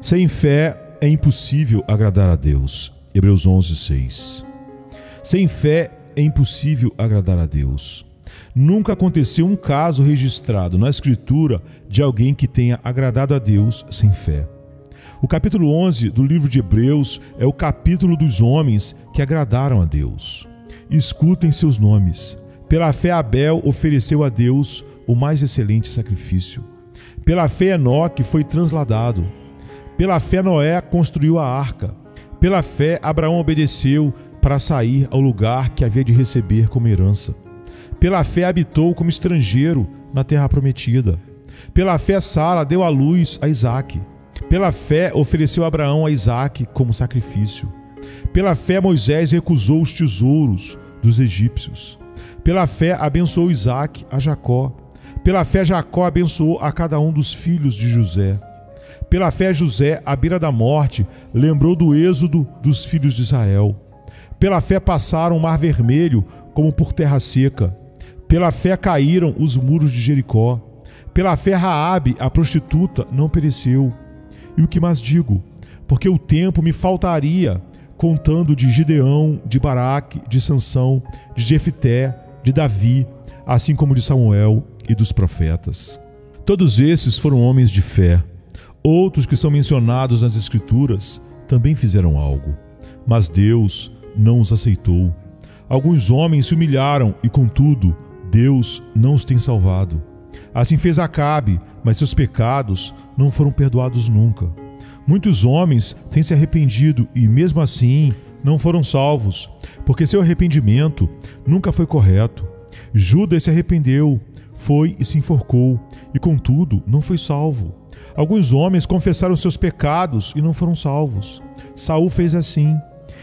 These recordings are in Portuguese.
Sem fé é impossível agradar a Deus. Hebreus 11:6. Sem fé é impossível agradar a Deus. Nunca aconteceu um caso registrado na Escritura de alguém que tenha agradado a Deus sem fé. O capítulo 11 do livro de Hebreus é o capítulo dos homens que agradaram a Deus. Escutem seus nomes. Pela fé Abel ofereceu a Deus o mais excelente sacrifício. Pela fé Enoque foi transladado. Pela fé Noé construiu a arca. Pela fé Abraão obedeceu para sair ao lugar que havia de receber como herança. Pela fé habitou como estrangeiro na terra prometida. Pela fé Sara deu à luz a Isaque. Pela fé ofereceu Abraão a Isaque como sacrifício. Pela fé Moisés recusou os tesouros dos egípcios. Pela fé abençoou Isaque a Jacó. Pela fé Jacó abençoou a cada um dos filhos de José. Pela fé José, à beira da morte, lembrou do êxodo dos filhos de Israel. Pela fé passaram o mar vermelho como por terra seca. Pela fé caíram os muros de Jericó. Pela fé Raabe, a prostituta, não pereceu. E o que mais digo? Porque o tempo me faltaria, contando de Gideão, de Baraque, de Sansão, de Jefté, de Davi, assim como de Samuel e dos profetas. Todos esses foram homens de fé. Outros que são mencionados nas Escrituras também fizeram algo, mas Deus não os aceitou. Alguns homens se humilharam e, contudo, Deus não os tem salvado. Assim fez Acabe, mas seus pecados não foram perdoados nunca. Muitos homens têm se arrependido e, mesmo assim, não foram salvos, porque seu arrependimento nunca foi correto. Judas se arrependeu, foi e se enforcou, e, contudo, não foi salvo. Alguns homens confessaram seus pecados e não foram salvos. Saul fez assim.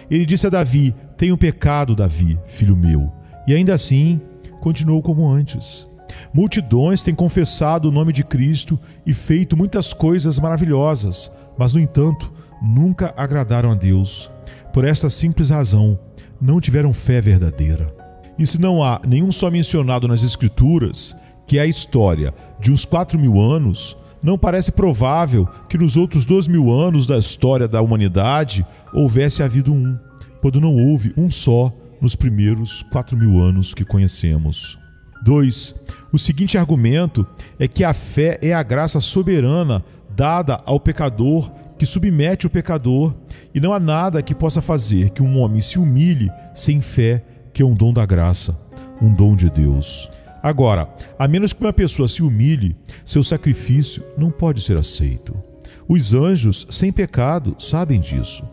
Ele disse a Davi: "Tenho pecado, Davi, filho meu." E ainda assim, continuou como antes. Multidões têm confessado o nome de Cristo e feito muitas coisas maravilhosas, mas, no entanto, nunca agradaram a Deus. Por esta simples razão, não tiveram fé verdadeira. E se não há nenhum só mencionado nas Escrituras, que é a história de uns 4.000 anos, não parece provável que nos outros 2.000 anos da história da humanidade houvesse havido um, quando não houve um só nos primeiros 4.000 anos que conhecemos. 2. O seguinte argumento é que a fé é a graça soberana dada ao pecador que submete o pecador, e não há nada que possa fazer que um homem se humilhe sem fé, que é um dom da graça, um dom de Deus. Agora, a menos que uma pessoa se humilhe, seu sacrifício não pode ser aceito. Os anjos, sem pecado, sabem disso.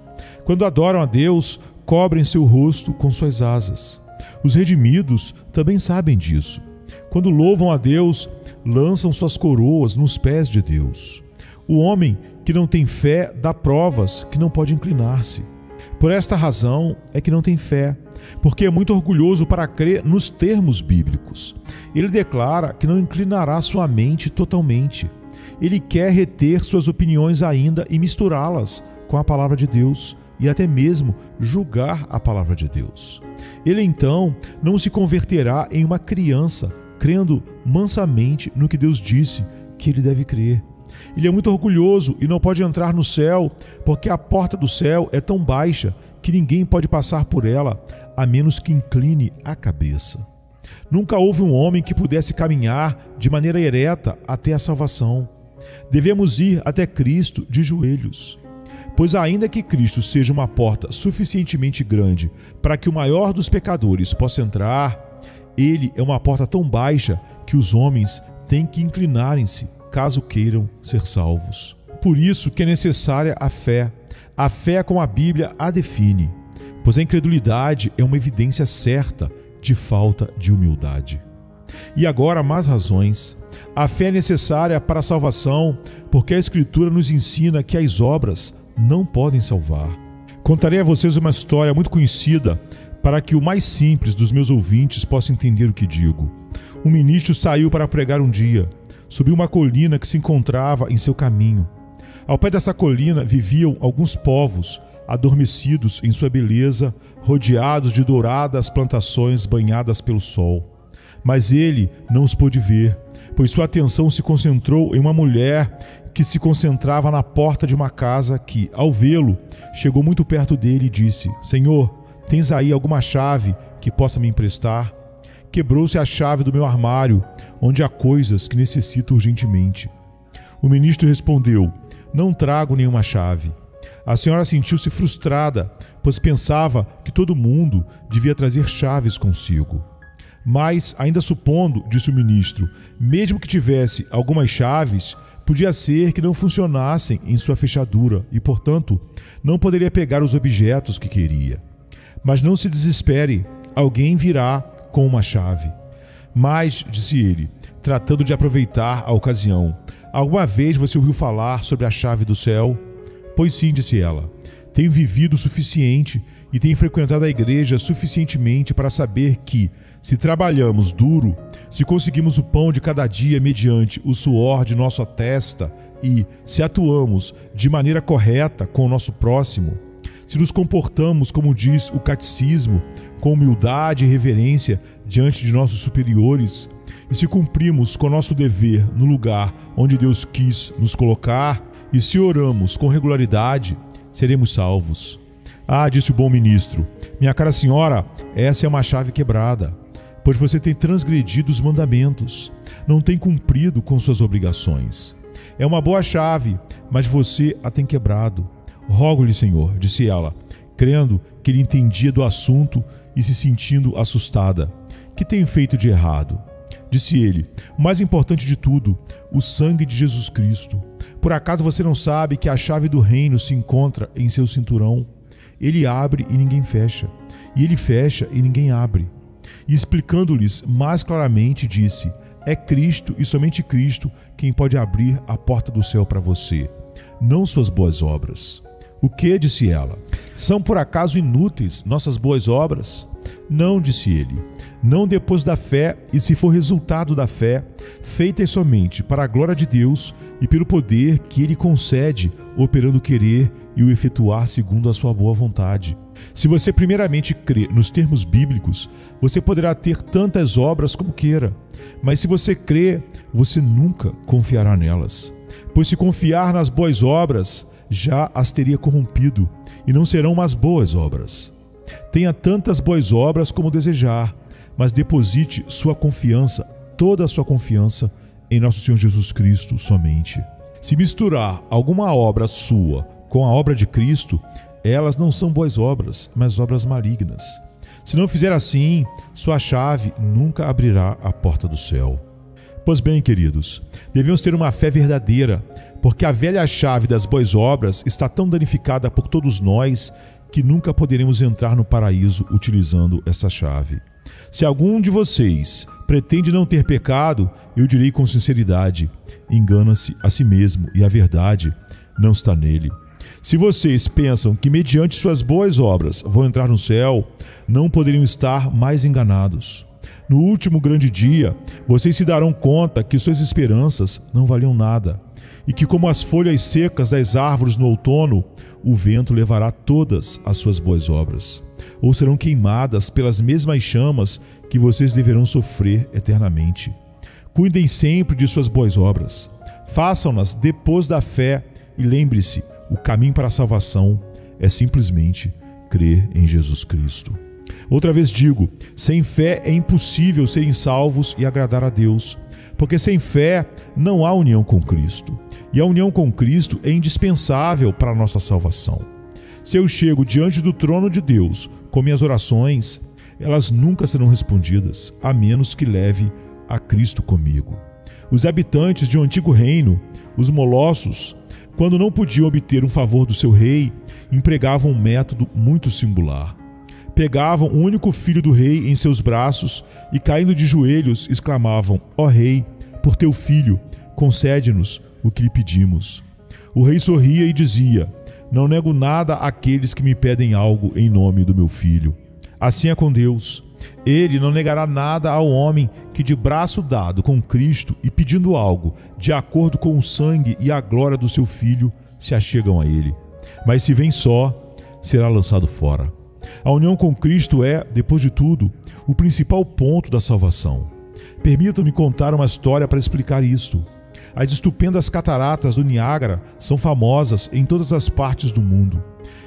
Quando adoram a Deus, cobrem seu rosto com suas asas. Os redimidos também sabem disso. Quando louvam a Deus, lançam suas coroas nos pés de Deus. O homem que não tem fé dá provas que não pode inclinar-se. Por esta razão é que não tem fé, porque é muito orgulhoso para crer nos termos bíblicos. Ele declara que não inclinará sua mente totalmente. Ele quer reter suas opiniões ainda e misturá-las com a palavra de Deus e até mesmo julgar a palavra de Deus. Ele então não se converterá em uma criança, crendo mansamente no que Deus disse que ele deve crer. Ele é muito orgulhoso e não pode entrar no céu, porque a porta do céu é tão baixa que ninguém pode passar por ela, a menos que incline a cabeça. Nunca houve um homem que pudesse caminhar de maneira ereta até a salvação. Devemos ir até Cristo de joelhos. Pois ainda que Cristo seja uma porta suficientemente grande para que o maior dos pecadores possa entrar, ele é uma porta tão baixa que os homens têm que inclinarem-se caso queiram ser salvos. Por isso que é necessária a fé como a Bíblia a define, pois a incredulidade é uma evidência certa de falta de humildade. E agora, mais razões. A fé é necessária para a salvação, porque a Escritura nos ensina que as obras não podem salvar. Contarei a vocês uma história muito conhecida para que o mais simples dos meus ouvintes possa entender o que digo. Um ministro saiu para pregar um dia. Subiu uma colina que se encontrava em seu caminho. Ao pé dessa colina viviam alguns povos, adormecidos em sua beleza, rodeados de douradas plantações banhadas pelo sol. Mas ele não os pôde ver, pois sua atenção se concentrou em uma mulher que se concentrava na porta de uma casa que, ao vê-lo, chegou muito perto dele e disse: Senhor, tens aí alguma chave que possa me emprestar? Quebrou-se a chave do meu armário, onde há coisas que necessito urgentemente. O ministro respondeu: Não trago nenhuma chave. A senhora sentiu-se frustrada, pois pensava que todo mundo devia trazer chaves consigo. Mas, ainda supondo, disse o ministro, mesmo que tivesse algumas chaves, podia ser que não funcionassem em sua fechadura e, portanto, não poderia pegar os objetos que queria. Mas não se desespere, alguém virá com uma chave. Mas, disse ele, tratando de aproveitar a ocasião, alguma vez você ouviu falar sobre a chave do céu? Pois sim, disse ela, tenho vivido o suficiente e tenho frequentado a igreja suficientemente para saber que, se trabalhamos duro, se conseguimos o pão de cada dia mediante o suor de nossa testa e, se atuamos de maneira correta com o nosso próximo, se nos comportamos, como diz o catecismo, com humildade e reverência diante de nossos superiores, e se cumprimos com nosso dever no lugar onde Deus quis nos colocar, e se oramos com regularidade, seremos salvos. Ah, disse o bom ministro, minha cara senhora, essa é uma chave quebrada, pois você tem transgredido os mandamentos, não tem cumprido com suas obrigações. É uma boa chave, mas você a tem quebrado. Rogo-lhe, Senhor, disse ela, crendo que ele entendia do assunto e se sentindo assustada. Que tenho feito de errado? Disse ele, o mais importante de tudo, o sangue de Jesus Cristo. Por acaso você não sabe que a chave do reino se encontra em seu cinturão? Ele abre e ninguém fecha, e ele fecha e ninguém abre. E explicando-lhes mais claramente, disse, é Cristo e somente Cristo quem pode abrir a porta do céu para você, não suas boas obras. O que? Disse ela. São por acaso inúteis nossas boas obras? Não, disse ele. Não depois da fé, e se for resultado da fé, feitas somente para a glória de Deus e pelo poder que Ele concede, operando o querer e o efetuar segundo a sua boa vontade. Se você primeiramente crê nos termos bíblicos, você poderá ter tantas obras como queira. Mas se você crê, você nunca confiará nelas. Pois se confiar nas boas obras, já as teria corrompido, e não serão mais boas obras. Tenha tantas boas obras como desejar, mas deposite sua confiança, toda a sua confiança, em nosso Senhor Jesus Cristo somente. Se misturar alguma obra sua com a obra de Cristo, elas não são boas obras, mas obras malignas. Se não fizer assim, sua chave nunca abrirá a porta do céu. Pois bem, queridos, devemos ter uma fé verdadeira, porque a velha chave das boas obras está tão danificada por todos nós que nunca poderemos entrar no paraíso utilizando essa chave. Se algum de vocês pretende não ter pecado, eu direi com sinceridade, engana-se a si mesmo e a verdade não está nele. Se vocês pensam que mediante suas boas obras vão entrar no céu, não poderiam estar mais enganados. No último grande dia, vocês se darão conta que suas esperanças não valiam nada, e que como as folhas secas das árvores no outono, o vento levará todas as suas boas obras, ou serão queimadas pelas mesmas chamas que vocês deverão sofrer eternamente. Cuidem sempre de suas boas obras, façam-nas depois da fé e lembre-se, o caminho para a salvação é simplesmente crer em Jesus Cristo. Outra vez digo, sem fé é impossível serem salvos e agradar a Deus, porque sem fé não há união com Cristo, e a união com Cristo é indispensável para a nossa salvação. Se eu chego diante do trono de Deus com minhas orações, elas nunca serão respondidas, a menos que leve a Cristo comigo. Os habitantes de um antigo reino, os molossos, quando não podiam obter um favor do seu rei, empregavam um método muito singular. Pegavam o único filho do rei em seus braços e, caindo de joelhos, exclamavam: ó rei, por teu filho, concede-nos o que lhe pedimos. O rei sorria e dizia: não nego nada àqueles que me pedem algo em nome do meu filho. Assim é com Deus. Ele não negará nada ao homem que, de braço dado com Cristo e pedindo algo de acordo com o sangue e a glória do seu filho, se achegam a ele. Mas se vem só, será lançado fora. A união com Cristo é, depois de tudo, o principal ponto da salvação. Permitam-me contar uma história para explicar isto. As estupendas cataratas do Niágara são famosas em todas as partes do mundo.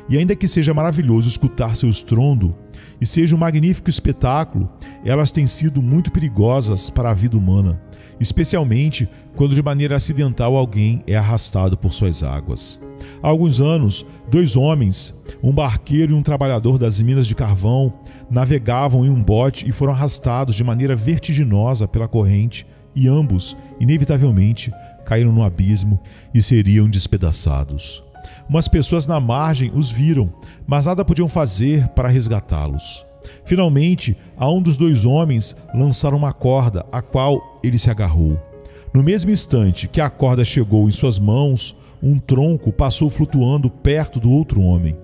E ainda que seja maravilhoso escutar seu estrondo e seja um magnífico espetáculo, elas têm sido muito perigosas para a vida humana, especialmente quando de maneira acidental alguém é arrastado por suas águas. Há alguns anos, 2 homens, um barqueiro e um trabalhador das minas de carvão, navegavam em um bote e foram arrastados de maneira vertiginosa pela corrente e ambos, inevitavelmente, caíram no abismo e seriam despedaçados. Umas pessoas na margem os viram, mas nada podiam fazer para resgatá-los. Finalmente, a um dos 2 homens lançaram uma corda, a qual ele se agarrou. No mesmo instante que a corda chegou em suas mãos, um tronco passou flutuando perto do outro homem.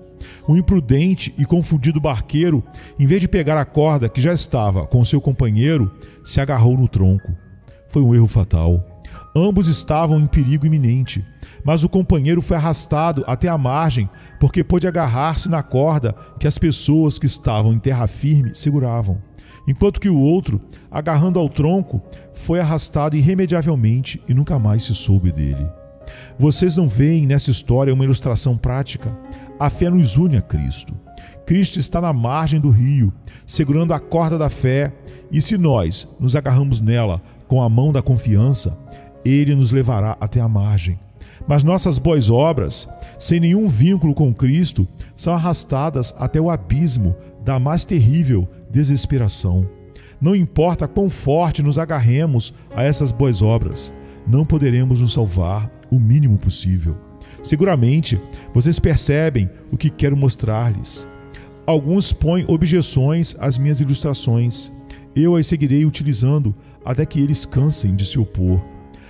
O imprudente e confundido barqueiro, em vez de pegar a corda que já estava com seu companheiro, se agarrou no tronco. Foi um erro fatal. Ambos estavam em perigo iminente, mas o companheiro foi arrastado até a margem porque pôde agarrar-se na corda que as pessoas que estavam em terra firme seguravam, enquanto que o outro, agarrando ao tronco, foi arrastado irremediavelmente e nunca mais se soube dele. Vocês não veem nessa história uma ilustração prática? A fé nos une a Cristo. Cristo está na margem do rio, segurando a corda da fé, e se nós nos agarramos nela com a mão da confiança, Ele nos levará até a margem. Mas nossas boas obras, sem nenhum vínculo com Cristo, são arrastadas até o abismo da mais terrível desesperação. Não importa quão forte nos agarremos a essas boas obras, não poderemos nos salvar o mínimo possível. Seguramente, vocês percebem o que quero mostrar-lhes. Alguns põem objeções às minhas ilustrações. Eu as seguirei utilizando até que eles cansem de se opor.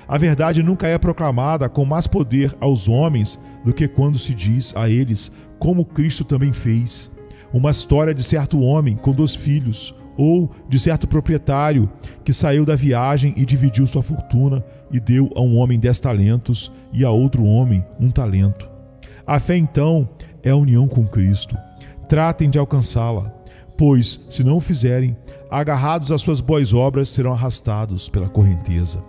A verdade nunca é proclamada com mais poder aos homens do que quando se diz a eles como Cristo também fez. Uma história de certo homem com 2 filhos, ou de certo proprietário que saiu da viagem e dividiu sua fortuna e deu a um homem 10 talentos e a outro homem 1 talento. A fé, então, é a união com Cristo. Tratem de alcançá-la, pois, se não o fizerem, agarrados às suas boas obras, serão arrastados pela correnteza.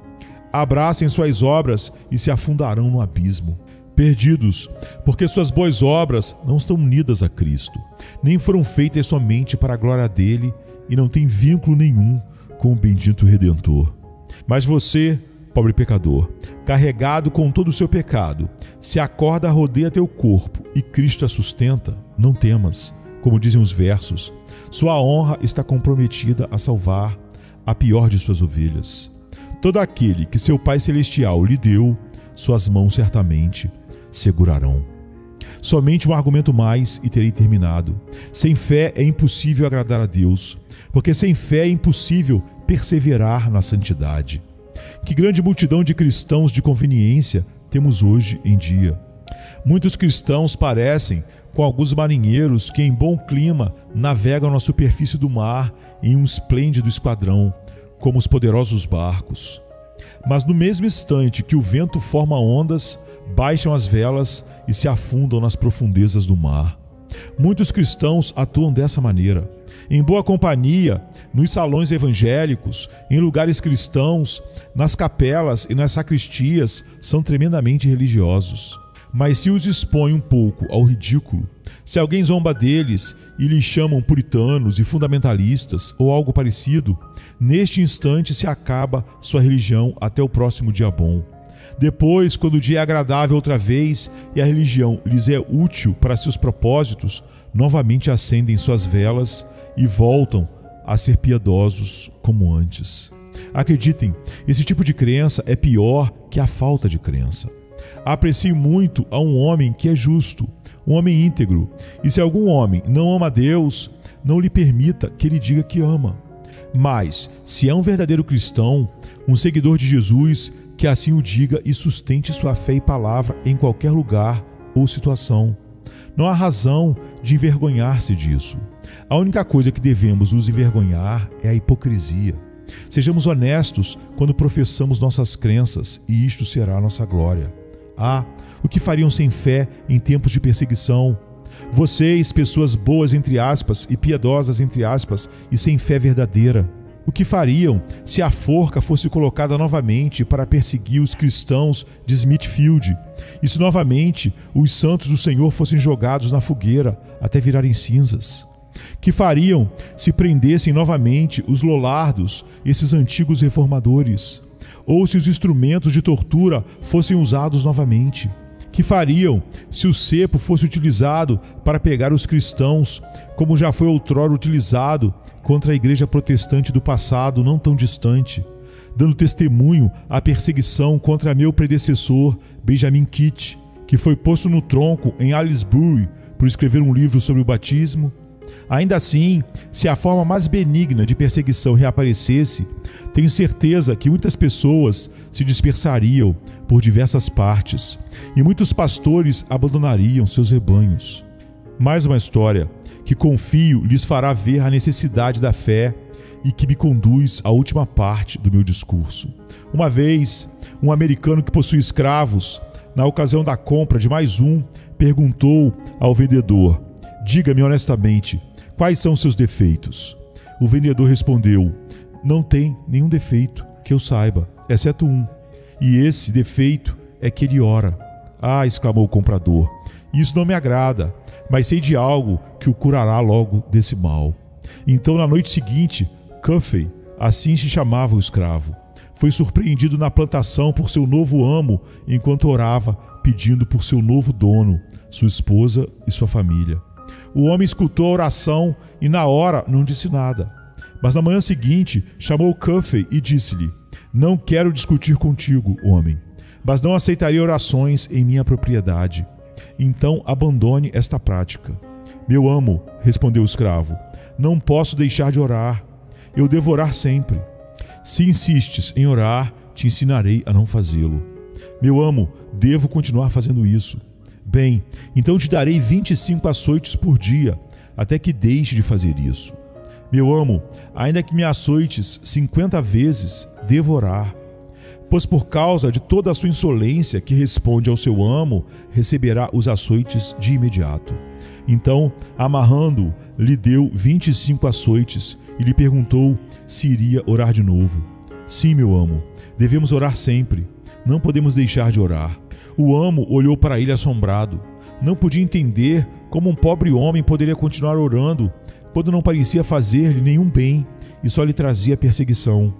Abracem suas obras e se afundarão no abismo, perdidos, porque suas boas obras não estão unidas a Cristo, nem foram feitas somente para a glória dele e não têm vínculo nenhum com o bendito Redentor. Mas você, pobre pecador, carregado com todo o seu pecado, se a corda rodeia teu corpo e Cristo a sustenta, não temas, como dizem os versos, sua honra está comprometida a salvar a pior de suas ovelhas. Todo aquele que seu Pai Celestial lhe deu, suas mãos certamente segurarão. Somente um argumento mais e terei terminado. Sem fé é impossível agradar a Deus, porque sem fé é impossível perseverar na santidade. Que grande multidão de cristãos de conveniência temos hoje em dia. Muitos cristãos parecem com alguns marinheiros que em bom clima navegam na superfície do mar em um esplêndido esquadrão, como os poderosos barcos. Mas no mesmo instante que o vento forma ondas, baixam as velas e se afundam nas profundezas do mar. Muitos cristãos atuam dessa maneira. Em boa companhia, nos salões evangélicos, em lugares cristãos, nas capelas e nas sacristias, são tremendamente religiosos. Mas se os expõe um pouco ao ridículo, se alguém zomba deles e lhes chamam puritanos e fundamentalistas ou algo parecido, neste instante se acaba sua religião até o próximo dia bom. Depois, quando o dia é agradável outra vez e a religião lhes é útil para seus propósitos, novamente acendem suas velas e voltam a ser piedosos como antes. Acreditem, esse tipo de crença é pior que a falta de crença. Aprecio muito a um homem que é justo, um homem íntegro, e se algum homem não ama a Deus, não lhe permita que ele diga que ama. Mas, se é um verdadeiro cristão, um seguidor de Jesus, que assim o diga e sustente sua fé e palavra em qualquer lugar ou situação. Não há razão de envergonhar-se disso. A única coisa que devemos nos envergonhar é a hipocrisia. Sejamos honestos quando professamos nossas crenças, e isto será a nossa glória. O que fariam sem fé em tempos de perseguição? Vocês, pessoas boas entre aspas e piedosas entre aspas e sem fé verdadeira, O que fariam se a forca fosse colocada novamente para perseguir os cristãos de Smithfield e se novamente os santos do Senhor fossem jogados na fogueira até virarem cinzas? Que fariam se prendessem novamente os Lollardos, esses antigos reformadores? Ou se os instrumentos de tortura fossem usados novamente? Que fariam se o cepo fosse utilizado para pegar os cristãos, como já foi outrora utilizado contra a igreja protestante do passado não tão distante, dando testemunho à perseguição contra meu predecessor, Benjamin Kitt, que foi posto no tronco em Aylesbury por escrever um livro sobre o batismo? Ainda assim, se a forma mais benigna de perseguição reaparecesse, tenho certeza que muitas pessoas se dispersariam por diversas partes e muitos pastores abandonariam seus rebanhos. Mais uma história que confio lhes fará ver a necessidade da fé e que me conduz à última parte do meu discurso. Uma vez, um americano que possui escravos, na ocasião da compra de mais um, perguntou ao vendedor: "Diga-me honestamente, quais são seus defeitos?" O vendedor respondeu: "Não tem nenhum defeito que eu saiba, exceto um. E esse defeito é que ele ora." "Ah", exclamou o comprador, "isso não me agrada, mas sei de algo que o curará logo desse mal." Então, na noite seguinte, Cuffey, assim se chamava o escravo, foi surpreendido na plantação por seu novo amo enquanto orava, pedindo por seu novo dono, sua esposa e sua família. O homem escutou a oração e na hora não disse nada. Mas na manhã seguinte chamou Cuffey e disse-lhe: "Não quero discutir contigo, homem, mas não aceitarei orações em minha propriedade. Então abandone esta prática." "Meu amo", respondeu o escravo, "não posso deixar de orar. Eu devo orar sempre. Se insistes em orar, te ensinarei a não fazê-lo." "Meu amo, devo continuar fazendo isso." "Bem, então te darei 25 açoites por dia, até que deixe de fazer isso." "Meu amo, ainda que me açoites 50 vezes, devo orar." "Pois por causa de toda a sua insolência que responde ao seu amo, receberá os açoites de imediato." Então, amarrando-o, lhe deu 25 açoites e lhe perguntou se iria orar de novo. "Sim, meu amo, devemos orar sempre. Não podemos deixar de orar." O amo olhou para ele assombrado. Não podia entender como um pobre homem poderia continuar orando quando não parecia fazer-lhe nenhum bem e só lhe trazia perseguição.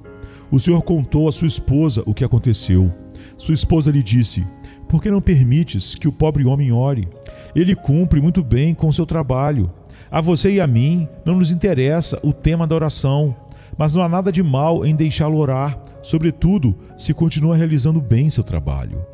O Senhor contou à sua esposa o que aconteceu. Sua esposa lhe disse: "Por que não permites que o pobre homem ore? Ele cumpre muito bem com o seu trabalho. A você e a mim não nos interessa o tema da oração, mas não há nada de mal em deixá-lo orar, sobretudo se continua realizando bem seu trabalho."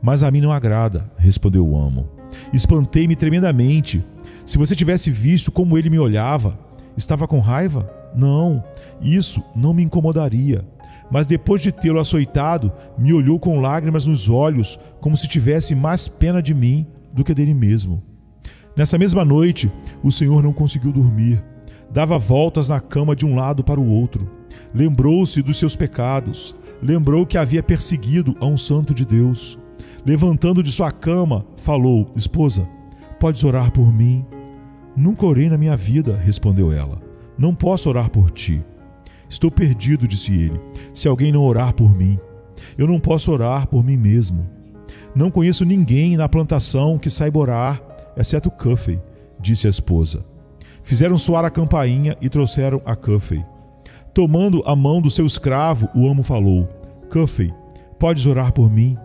"Mas a mim não agrada", respondeu o amo. "Espantei-me tremendamente. Se você tivesse visto como ele me olhava, estava com raiva? Não, isso não me incomodaria. Mas depois de tê-lo açoitado, me olhou com lágrimas nos olhos, como se tivesse mais pena de mim do que dele mesmo." Nessa mesma noite, o Senhor não conseguiu dormir. Dava voltas na cama de um lado para o outro. Lembrou-se dos seus pecados. Lembrou que havia perseguido a um santo de Deus. Levantando de sua cama, falou: "Esposa, podes orar por mim?" "Nunca orei na minha vida", respondeu ela. "Não posso orar por ti." "Estou perdido", disse ele, "se alguém não orar por mim. Eu não posso orar por mim mesmo. Não conheço ninguém na plantação que saiba orar, exceto Cuffey", disse a esposa. Fizeram soar a campainha e trouxeram a Cuffey. Tomando a mão do seu escravo, o amo falou: "Cuffey, podes orar por mim?"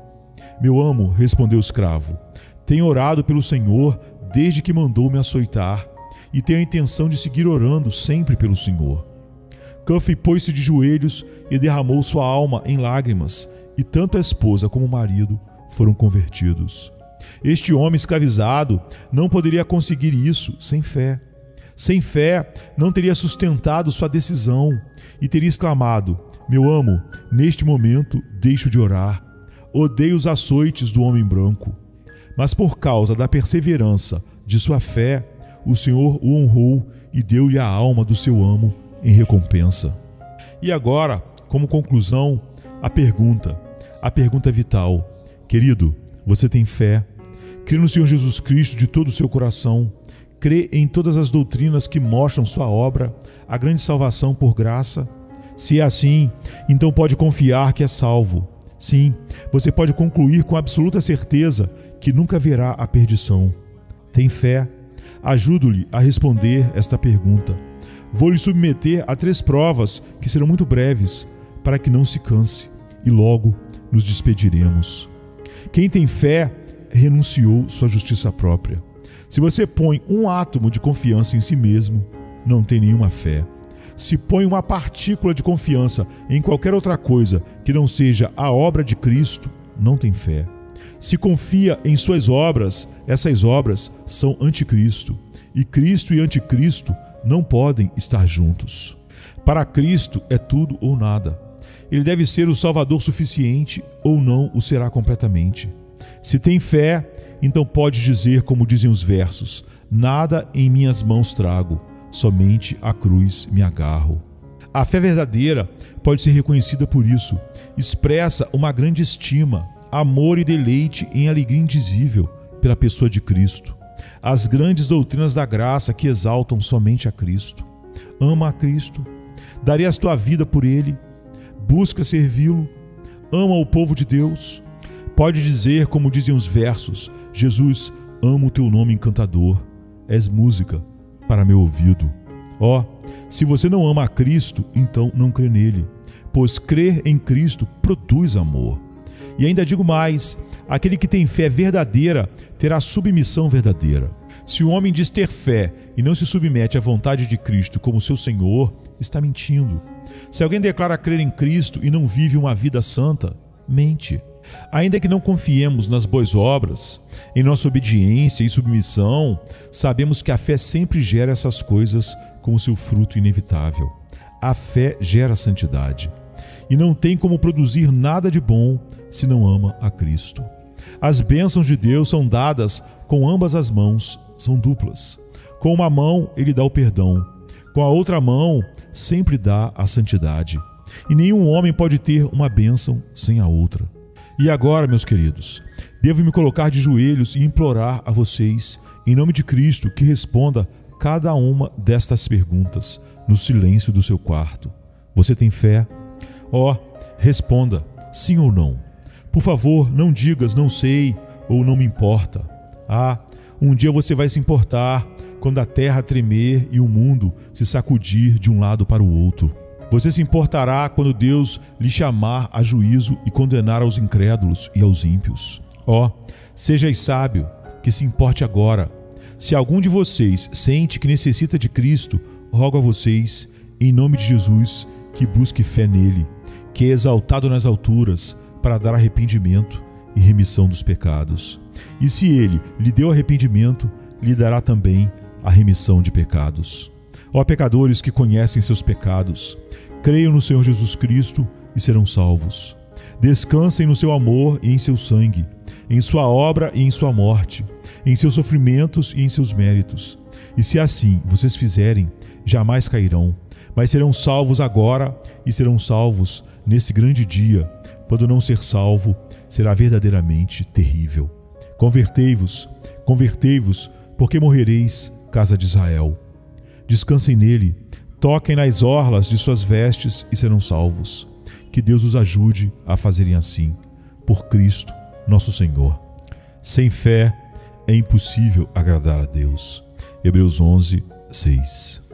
"Meu amo", respondeu o escravo, "tenho orado pelo Senhor desde que mandou me açoitar e tenho a intenção de seguir orando sempre pelo Senhor." Cuffey pôs-se de joelhos e derramou sua alma em lágrimas, e tanto a esposa como o marido foram convertidos. Este homem escravizado não poderia conseguir isso sem fé. Sem fé, não teria sustentado sua decisão e teria exclamado: "Meu amo, neste momento deixo de orar. Odeio os açoites do homem branco." Mas por causa da perseverança de sua fé, o Senhor o honrou e deu-lhe a alma do seu amo em recompensa. E agora, como conclusão, a pergunta vital: querido, você tem fé? Crê no Senhor Jesus Cristo de todo o seu coração? Crê em todas as doutrinas que mostram sua obra, a grande salvação por graça? Se é assim, então pode confiar que é salvo. Sim, você pode concluir com absoluta certeza que nunca haverá a perdição. Tem fé? Ajudo-lhe a responder esta pergunta. Vou lhe submeter a 3 provas que serão muito breves, para que não se canse, e logo nos despediremos. Quem tem fé renunciou sua justiça própria. Se você põe um átomo de confiança em si mesmo, não tem nenhuma fé. Se põe uma partícula de confiança em qualquer outra coisa que não seja a obra de Cristo, não tem fé. Se confia em suas obras, essas obras são anticristo. E Cristo e anticristo não podem estar juntos. Para Cristo é tudo ou nada. Ele deve ser o Salvador suficiente ou não o será completamente. Se tem fé, então pode dizer como dizem os versos: nada em minhas mãos trago, somente à cruz me agarro. A fé verdadeira pode ser reconhecida por isso. Expressa uma grande estima, amor e deleite em alegria indizível pela pessoa de Cristo. As grandes doutrinas da graça que exaltam somente a Cristo. Ama a Cristo, daria a tua vida por Ele, busca servi-lo, ama o povo de Deus. Pode dizer como dizem os versos: Jesus, amo o teu nome encantador, és música para meu ouvido. Se você não ama a Cristo, então não crê nele, pois crer em Cristo produz amor. E ainda digo mais: aquele que tem fé verdadeira terá submissão verdadeira. Se o homem diz ter fé e não se submete à vontade de Cristo como seu Senhor, está mentindo. Se alguém declara crer em Cristo e não vive uma vida santa, mente. Ainda que não confiemos nas boas obras, em nossa obediência e submissão, sabemos que a fé sempre gera essas coisas como seu fruto inevitável. A fé gera santidade. E não tem como produzir nada de bom se não ama a Cristo. As bênçãos de Deus são dadas com ambas as mãos, são duplas. Com uma mão ele dá o perdão, com a outra mão sempre dá a santidade. E nenhum homem pode ter uma bênção sem a outra. E agora, meus queridos, devo me colocar de joelhos e implorar a vocês, em nome de Cristo, que responda cada uma destas perguntas no silêncio do seu quarto. Você tem fé? Responda, sim ou não. Por favor, não digas não sei ou não me importa. Um dia você vai se importar quando a terra tremer e o mundo se sacudir de um lado para o outro. Você se importará quando Deus lhe chamar a juízo e condenar aos incrédulos e aos ímpios. Sejais sábio, que se importe agora. Se algum de vocês sente que necessita de Cristo, rogo a vocês, em nome de Jesus, que busque fé nele, que é exaltado nas alturas, para dar arrependimento e remissão dos pecados. E se ele lhe deu arrependimento, lhe dará também a remissão de pecados. Pecadores que conhecem seus pecados, creiam no Senhor Jesus Cristo e serão salvos. Descansem no seu amor e em seu sangue, em sua obra e em sua morte, em seus sofrimentos e em seus méritos. E se assim vocês fizerem, jamais cairão, mas serão salvos agora e serão salvos nesse grande dia, quando não ser salvo será verdadeiramente terrível. Convertei-vos, porque morrereis, casa de Israel. Descansem nele, toquem nas orlas de suas vestes e serão salvos. Que Deus os ajude a fazerem assim, por Cristo, nosso Senhor. Sem fé é impossível agradar a Deus. Hebreus 11, 6.